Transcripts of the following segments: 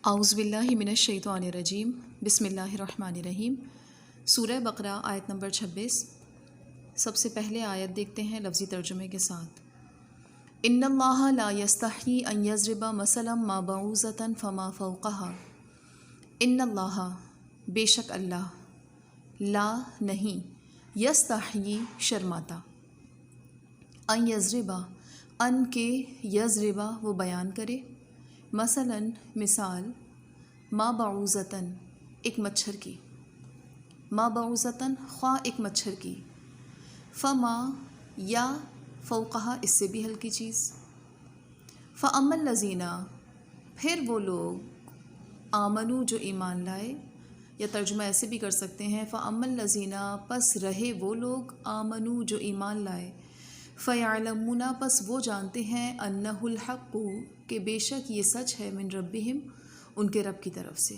اعوذ باللہ من الشیطان الرجیم، بسم اللہ الرحمن الرحیم۔ سورہ بقرہ آیت نمبر 26۔ سب سے پہلے آیت دیکھتے ہیں لفظی ترجمے کے ساتھ۔ ان اللہ لا یستحیی ان یضرب مثلا ما بعوضۃ فما فوقها۔ ان اللہ بے شک اللہ، لا نہیں، یستحیی شرماتا، ان یضرب ان کے یضرب وہ بیان کرے، مثلاً مثال، ما بعوضۃً ایک مچھر کی، ما بعوضۃً خواہ ایک مچھر کی، فما یا فوقہا اس سے بھی ہلکی چیز، فاما الذین پھر وہ لوگ، آمنو جو ایمان لائے، یا ترجمہ ایسے بھی کر سکتے ہیں فاما الذین پس رہے وہ لوگ، آمنو جو ایمان لائے، فیعلمون پس وہ جانتے ہیں، انہ الحق کہ بے شک یہ سچ ہے، من ربہم ان کے رب کی طرف سے،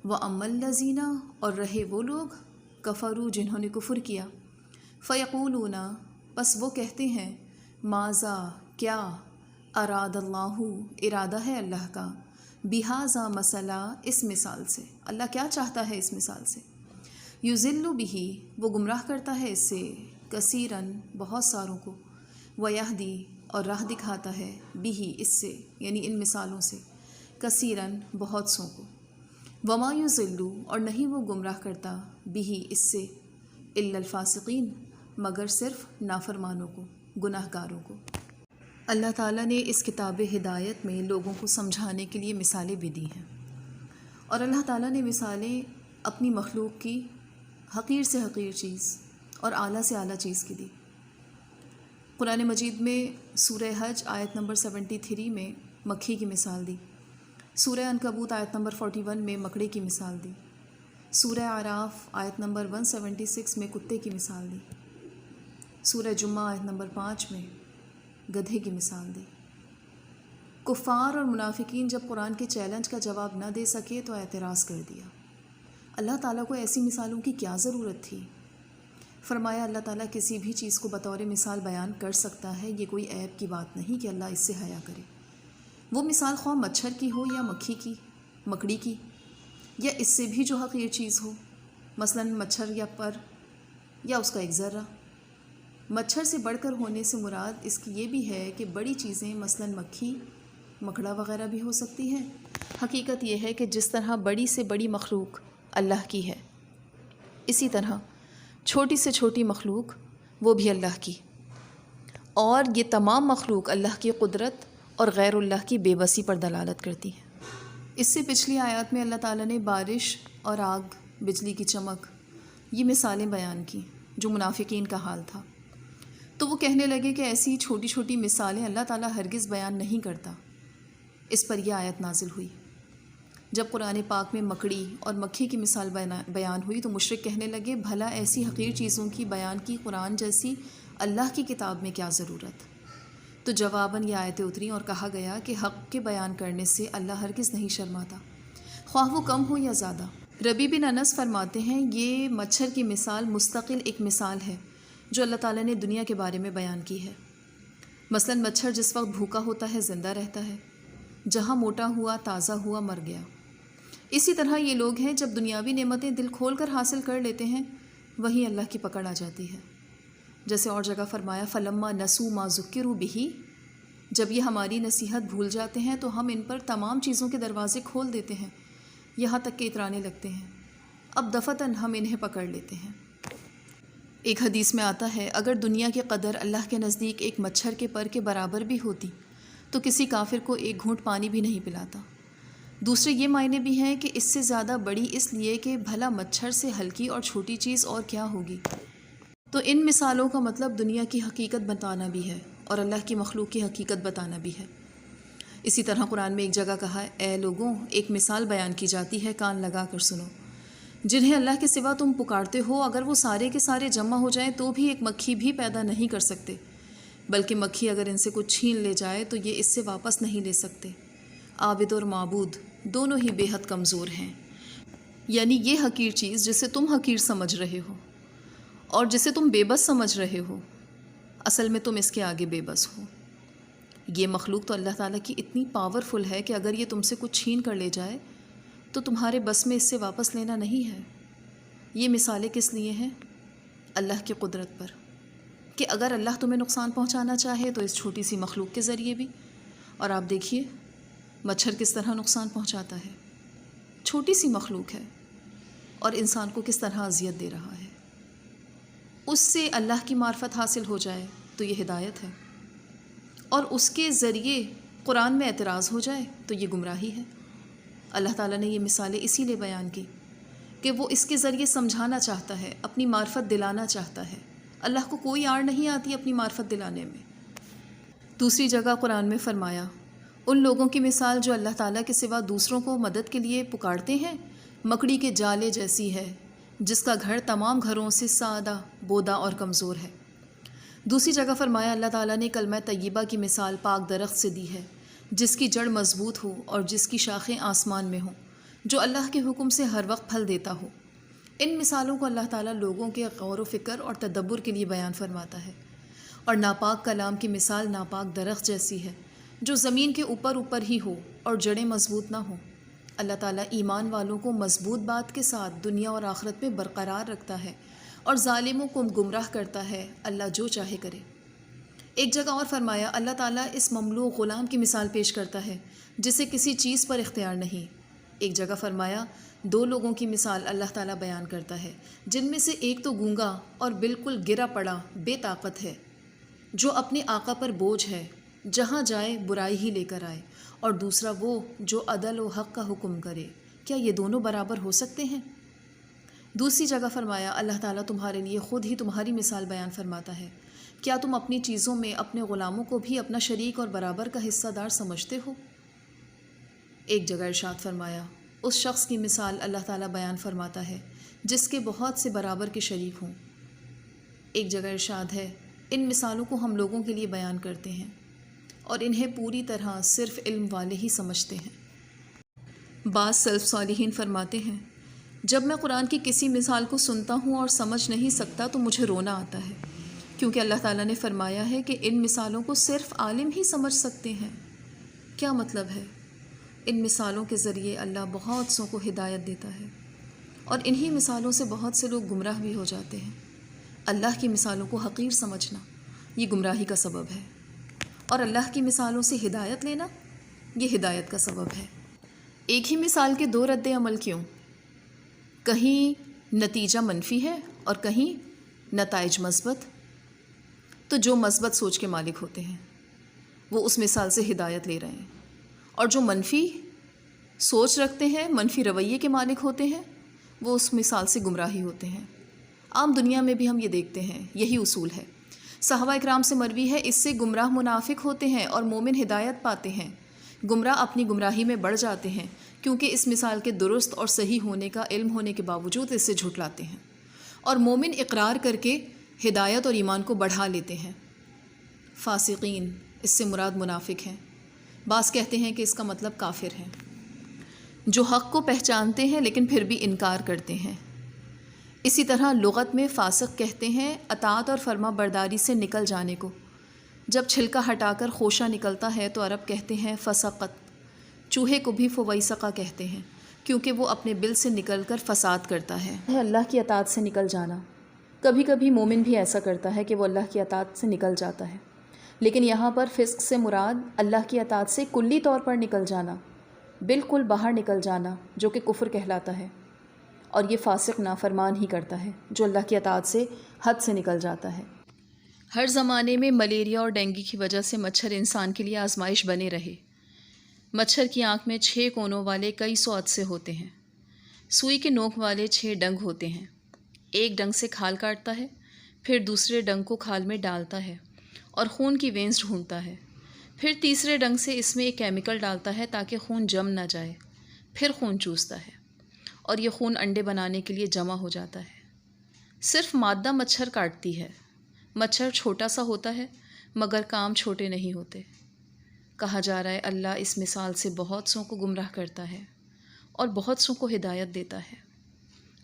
وَأَمَّا الَّذِينَ اور رہے وہ لوگ، کفروا جنہوں نے کفر کیا، فَيَقُولُونَ پس وہ کہتے ہیں، ماذا کیا، اراد اللہ ارادہ ہے اللہ کا، بہذا مسئلہ اس مثال سے، اللہ کیا چاہتا ہے اس مثال سے، یضل بہ وہ گمراہ کرتا ہے اس سے، کثیراً بہت ساروں کو، ویہدی اور راہ دکھاتا ہے، بہ اس سے یعنی ان مثالوں سے، کثیراً بہت سوں کو، وما یضل اور نہیں وہ گمراہ کرتا، بہ اس سے، الا الفاسقین مگر صرف نافرمانوں کو، گناہ گاروں کو۔ اللہ تعالیٰ نے اس کتاب ہدایت میں لوگوں کو سمجھانے کے لیے مثالیں بھی دی ہیں، اور اللہ تعالیٰ نے مثالیں اپنی مخلوق کی، حقیر سے حقیر چیز اور اعلیٰ سے اعلیٰ چیز کی دی۔ قرآن مجید میں سورہ حج آیت نمبر 73 میں مکھی کی مثال دی، سورہ عنکبوت آیت نمبر 41 میں مکڑے کی مثال دی، سورہ اعراف آیت نمبر 176 میں کتے کی مثال دی، سورہ جمعہ آیت نمبر 5 میں گدھے کی مثال دی۔ کفار اور منافقین جب قرآن کے چیلنج کا جواب نہ دے سکے تو اعتراض کر دیا۔ اللہ تعالیٰ کو ایسی مثالوں کی کیا ضرورت تھی؟ فرمایا اللہ تعالیٰ کسی بھی چیز کو بطور مثال بیان کر سکتا ہے، یہ کوئی عیب کی بات نہیں کہ اللہ اس سے حیا کرے۔ وہ مثال خواہ مچھر کی ہو یا مکھی کی، مکڑی کی، یا اس سے بھی جو حقیر چیز ہو، مثلا مچھر یا پر، یا اس کا ایک ذرہ۔ مچھر سے بڑھ کر ہونے سے مراد اس کی یہ بھی ہے کہ بڑی چیزیں مثلا مکھی، مکڑا وغیرہ بھی ہو سکتی ہیں۔ حقیقت یہ ہے کہ جس طرح بڑی سے بڑی مخلوق اللہ کی ہے، اسی طرح چھوٹی سے چھوٹی مخلوق وہ بھی اللہ کی، اور یہ تمام مخلوق اللہ کی قدرت اور غیر اللہ کی بے بسی پر دلالت کرتی ہے۔ اس سے پچھلی آیات میں اللہ تعالیٰ نے بارش اور آگ، بجلی کی چمک، یہ مثالیں بیان کی جو منافقین کا حال تھا، تو وہ کہنے لگے کہ ایسی چھوٹی چھوٹی مثالیں اللہ تعالیٰ ہرگز بیان نہیں کرتا۔ اس پر یہ آیت نازل ہوئی۔ جب قرآن پاک میں مکڑی اور مکھی کی مثال بیان ہوئی تو مشرک کہنے لگے، بھلا ایسی حقیر چیزوں کی بیان کی قرآن جیسی اللہ کی کتاب میں کیا ضرورت؟ تو جواباً یہ آیتیں اتریں اور کہا گیا کہ حق کے بیان کرنے سے اللہ ہرگز نہیں شرماتا، خواہ وہ کم ہو یا زیادہ۔ ربیع بن انس فرماتے ہیں، یہ مچھر کی مثال مستقل ایک مثال ہے جو اللہ تعالیٰ نے دنیا کے بارے میں بیان کی ہے۔ مثلاً مچھر جس وقت بھوکا ہوتا ہے زندہ رہتا ہے، جہاں موٹا ہوا تازہ ہوا مر گیا۔ اسی طرح یہ لوگ ہیں جب دنیاوی نعمتیں دل کھول کر حاصل کر لیتے ہیں، وہیں اللہ کی پکڑ آ جاتی ہے۔ جیسے اور جگہ فرمایا، فلما نسوا ما ذکروا بہ، جب یہ ہماری نصیحت بھول جاتے ہیں تو ہم ان پر تمام چیزوں کے دروازے کھول دیتے ہیں، یہاں تک کہ اترانے لگتے ہیں، اب دفعتاً ہم انہیں پکڑ لیتے ہیں۔ ایک حدیث میں آتا ہے، اگر دنیا کی قدر اللہ کے نزدیک ایک مچھر کے پر کے برابر بھی ہوتی تو کسی کافر کو ایک گھونٹ پانی بھی نہیں پلاتا۔ دوسرے یہ معنی بھی ہیں کہ اس سے زیادہ بڑی اس لیے کہ بھلا مچھر سے ہلکی اور چھوٹی چیز اور کیا ہوگی۔ تو ان مثالوں کا مطلب دنیا کی حقیقت بتانا بھی ہے اور اللہ کی مخلوق کی حقیقت بتانا بھی ہے۔ اسی طرح قرآن میں ایک جگہ کہا، اے لوگوں ایک مثال بیان کی جاتی ہے، کان لگا کر سنو، جنہیں اللہ کے سوا تم پکارتے ہو اگر وہ سارے کے سارے جمع ہو جائیں تو بھی ایک مکھی بھی پیدا نہیں کر سکتے، بلکہ مکھی اگر ان سے کچھ چھین لے جائے تو یہ اس سے واپس نہیں لے سکتے۔ عابد اور معبود دونوں ہی بے حد کمزور ہیں، یعنی یہ حقیر چیز جسے تم حقیر سمجھ رہے ہو اور جسے تم بے بس سمجھ رہے ہو، اصل میں تم اس کے آگے بے بس ہو۔ یہ مخلوق تو اللہ تعالیٰ کی اتنی پاورفل ہے کہ اگر یہ تم سے کچھ چھین کر لے جائے تو تمہارے بس میں اس سے واپس لینا نہیں ہے۔ یہ مثالیں کس لیے ہیں؟ اللہ کی قدرت پر، کہ اگر اللہ تمہیں نقصان پہنچانا چاہے تو اس چھوٹی سی مخلوق کے ذریعے بھی۔ اور آپ دیکھیے مچھر کس طرح نقصان پہنچاتا ہے، چھوٹی سی مخلوق ہے اور انسان کو کس طرح اذیت دے رہا ہے۔ اس سے اللہ کی معرفت حاصل ہو جائے تو یہ ہدایت ہے، اور اس کے ذریعے قرآن میں اعتراض ہو جائے تو یہ گمراہی ہے۔ اللہ تعالیٰ نے یہ مثالیں اسی لیے بیان کی کہ وہ اس کے ذریعے سمجھانا چاہتا ہے، اپنی معرفت دلانا چاہتا ہے۔ اللہ کو کوئی آڑ نہیں آتی اپنی معرفت دلانے میں۔ دوسری جگہ قرآن میں فرمایا، ان لوگوں کی مثال جو اللہ تعالیٰ کے سوا دوسروں کو مدد کے لیے پکارتے ہیں مکڑی کے جالے جیسی ہے، جس کا گھر تمام گھروں سے سادہ، بودا اور کمزور ہے۔ دوسری جگہ فرمایا اللہ تعالیٰ نے کلمہ طیبہ کی مثال پاک درخت سے دی ہے، جس کی جڑ مضبوط ہو اور جس کی شاخیں آسمان میں ہوں، جو اللہ کے حکم سے ہر وقت پھل دیتا ہو۔ ان مثالوں کو اللہ تعالیٰ لوگوں کے غور و فکر اور تدبر کے لیے بیان فرماتا ہے۔ اور ناپاک کلام کی مثال ناپاک درخت جیسی ہے، جو زمین کے اوپر اوپر ہی ہو اور جڑیں مضبوط نہ ہوں۔ اللہ تعالیٰ ایمان والوں کو مضبوط بات کے ساتھ دنیا اور آخرت میں برقرار رکھتا ہے، اور ظالموں کو گمراہ کرتا ہے، اللہ جو چاہے کرے۔ ایک جگہ اور فرمایا اللہ تعالیٰ اس مملوک غلام کی مثال پیش کرتا ہے جسے کسی چیز پر اختیار نہیں۔ ایک جگہ فرمایا دو لوگوں کی مثال اللہ تعالیٰ بیان کرتا ہے، جن میں سے ایک تو گونگا اور بالکل گرا پڑا بے طاقت ہے، جو اپنے آقا پر بوجھ ہے، جہاں جائے برائی ہی لے کر آئے، اور دوسرا وہ جو عدل و حق کا حکم کرے۔ کیا یہ دونوں برابر ہو سکتے ہیں؟ دوسری جگہ فرمایا اللہ تعالیٰ تمہارے لیے خود ہی تمہاری مثال بیان فرماتا ہے، کیا تم اپنی چیزوں میں اپنے غلاموں کو بھی اپنا شریک اور برابر کا حصہ دار سمجھتے ہو؟ ایک جگہ ارشاد فرمایا اس شخص کی مثال اللہ تعالیٰ بیان فرماتا ہے جس کے بہت سے برابر کے شریک ہوں۔ ایک جگہ ارشاد ہے ان مثالوں کو ہم لوگوں کے لیے بیان کرتے ہیں اور انہیں پوری طرح صرف علم والے ہی سمجھتے ہیں۔ بعض سلف صالحین فرماتے ہیں جب میں قرآن کی کسی مثال کو سنتا ہوں اور سمجھ نہیں سکتا تو مجھے رونا آتا ہے، کیونکہ اللہ تعالیٰ نے فرمایا ہے کہ ان مثالوں کو صرف عالم ہی سمجھ سکتے ہیں۔ کیا مطلب ہے؟ ان مثالوں کے ذریعے اللہ بہت سوں کو ہدایت دیتا ہے، اور انہی مثالوں سے بہت سے لوگ گمراہ بھی ہو جاتے ہیں۔ اللہ کی مثالوں کو حقیر سمجھنا یہ گمراہی کا سبب ہے، اور اللہ کی مثالوں سے ہدایت لینا یہ ہدایت کا سبب ہے۔ ایک ہی مثال کے دو رد عمل کیوں؟ کہیں نتیجہ منفی ہے اور کہیں نتائج مثبت۔ تو جو مثبت سوچ کے مالک ہوتے ہیں وہ اس مثال سے ہدایت لے رہے ہیں، اور جو منفی سوچ رکھتے ہیں، منفی رویے کے مالک ہوتے ہیں، وہ اس مثال سے گمراہی ہوتے ہیں۔ عام دنیا میں بھی ہم یہ دیکھتے ہیں، یہی اصول ہے۔ صحابہ اکرام سے مروی ہے اس سے گمراہ منافق ہوتے ہیں اور مومن ہدایت پاتے ہیں۔ گمراہ اپنی گمراہی میں بڑھ جاتے ہیں کیونکہ اس مثال کے درست اور صحیح ہونے کا علم ہونے کے باوجود اس سے جھٹلاتے ہیں، اور مومن اقرار کر کے ہدایت اور ایمان کو بڑھا لیتے ہیں۔ فاسقین اس سے مراد منافق ہیں، بعض کہتے ہیں کہ اس کا مطلب کافر ہیں، جو حق کو پہچانتے ہیں لیکن پھر بھی انکار کرتے ہیں۔ اسی طرح لغت میں فاسق کہتے ہیں اطاعت اور فرما برداری سے نکل جانے کو۔ جب چھلکا ہٹا کر خوشہ نکلتا ہے تو عرب کہتے ہیں فسقت۔ چوہے کو بھی فویسقہ کہتے ہیں کیونکہ وہ اپنے بل سے نکل کر فساد کرتا ہے۔ اللہ کی اطاعت سے نکل جانا، کبھی کبھی مومن بھی ایسا کرتا ہے کہ وہ اللہ کی اطاعت سے نکل جاتا ہے، لیکن یہاں پر فسق سے مراد اللہ کی اطاعت سے کلی طور پر نکل جانا، بالکل باہر نکل جانا، جو کہ کفر کہلاتا ہے۔ اور یہ فاسق نافرمان ہی کرتا ہے جو اللہ کی اطاعت سے حد سے نکل جاتا ہے۔ ہر زمانے میں ملیریا اور ڈینگی کی وجہ سے مچھر انسان کے لیے آزمائش بنے رہے۔ مچھر کی آنکھ میں 6 کونوں والے کئی سو عدسے ہوتے ہیں۔ سوئی کے نوک والے 6 ڈنگ ہوتے ہیں۔ ایک ڈنگ سے کھال کاٹتا ہے، پھر دوسرے ڈنگ کو کھال میں ڈالتا ہے اور خون کی وینز ڈھونڈتا ہے، پھر تیسرے ڈنگ سے اس میں ایک کیمیکل ڈالتا ہے تاکہ خون جم نہ جائے، پھر خون چوستا ہے اور یہ خون انڈے بنانے کے لیے جمع ہو جاتا ہے۔ صرف مادہ مچھر کاٹتی ہے۔ مچھر چھوٹا سا ہوتا ہے مگر کام چھوٹے نہیں ہوتے۔ کہا جا رہا ہے اللہ اس مثال سے بہت سوں کو گمراہ کرتا ہے اور بہت سوں کو ہدایت دیتا ہے،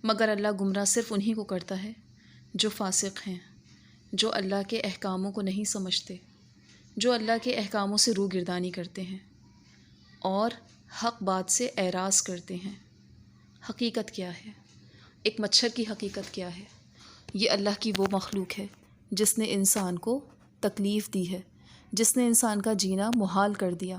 مگر اللہ گمراہ صرف انہی کو کرتا ہے جو فاسق ہیں، جو اللہ کے احکاموں کو نہیں سمجھتے، جو اللہ کے احکاموں سے روگردانی کرتے ہیں اور حق بات سے اعراض کرتے ہیں۔ حقیقت کیا ہے؟ ایک مچھر کی حقیقت کیا ہے؟ یہ اللہ کی وہ مخلوق ہے جس نے انسان کو تکلیف دی ہے، جس نے انسان کا جینا محال کر دیا۔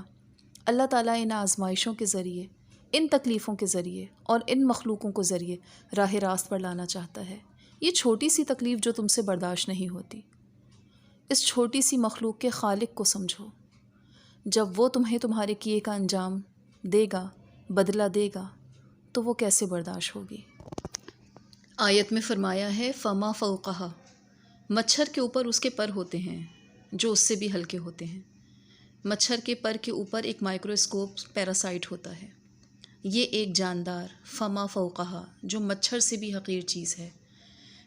اللہ تعالیٰ ان آزمائشوں کے ذریعے، ان تکلیفوں کے ذریعے اور ان مخلوقوں کو ذریعے راہ راست پر لانا چاہتا ہے۔ یہ چھوٹی سی تکلیف جو تم سے برداشت نہیں ہوتی، اس چھوٹی سی مخلوق کے خالق کو سمجھو۔ جب وہ تمہیں تمہارے کیے کا انجام دے گا، بدلہ دے گا، تو وہ کیسے برداشت ہوگی؟ آیت میں فرمایا ہے فما فوقہا، مچھر کے اوپر اس کے پر ہوتے ہیں جو اس سے بھی ہلکے ہوتے ہیں۔ مچھر کے پر کے اوپر ایک مائکروسکوپ پیراسائٹ ہوتا ہے۔ یہ ایک جاندار فما فوقہا جو مچھر سے بھی حقیر چیز ہے،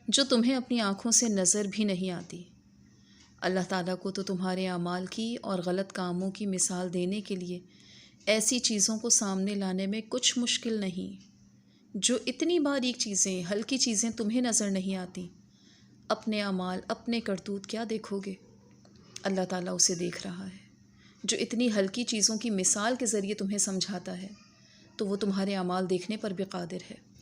جو تمہیں اپنی آنکھوں سے نظر بھی نہیں آتی۔ اللہ تعالیٰ کو تو تمہارے اعمال کی اور غلط کاموں کی مثال دینے کے لیے ایسی چیزوں کو سامنے لانے میں کچھ مشکل نہیں۔ جو اتنی باریک چیزیں، ہلکی چیزیں تمہیں نظر نہیں آتی، اپنے اعمال، اپنے کرتوت کیا دیکھو گے؟ اللہ تعالیٰ اسے دیکھ رہا ہے۔ جو اتنی ہلکی چیزوں کی مثال کے ذریعے تمہیں سمجھاتا ہے، تو وہ تمہارے اعمال دیکھنے پر بھی قادر ہے۔